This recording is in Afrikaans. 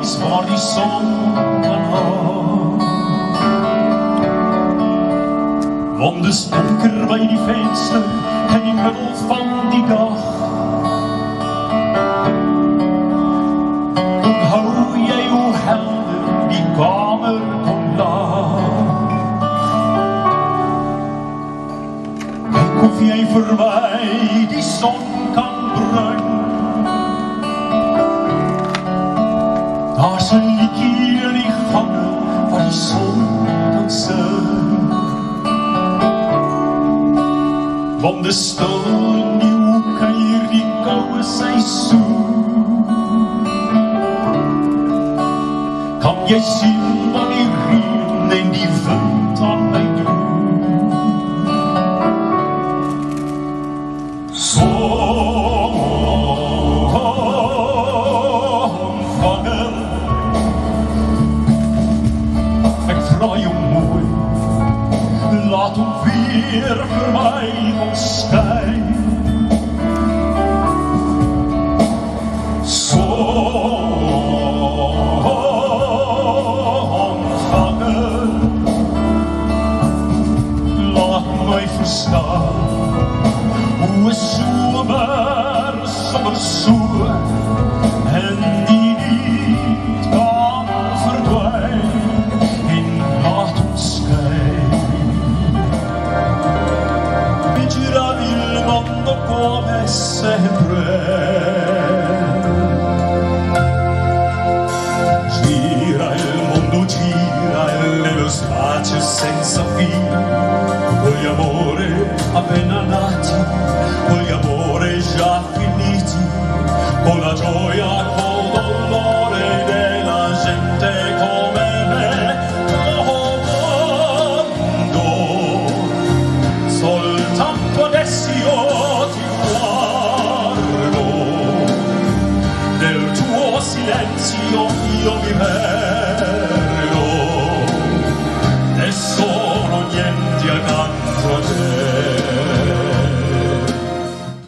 svar di som kan ha. Want de stonker bij die venster en die middel van die dag. Onthou jy hoe helder die kamer kon laag. Kyk of jy vir my die son kan bring. Daar's 'n liedjie in die gange waar die son kan sing. Want de stil in die hoek en hier die koude seisoen. Kan jy sien wat die reën en die wind aan my doen? Sonvanger, ek vra jou mooi, laat hom weer vir my ontskyn. Sonvanger, laat my verstaan hoe 'n somer sommer so en die niet kan verdwyn en laat ons skyn. Gira il mondo come sempre, gira il mondo, gira nello spazio senza fine, con gli amore appena nati, con gli amore già finiti, con la gioia, col dolore della gente come me. Quando soltanto adesso io ti guardo, nel tuo silenzio io mi perdo.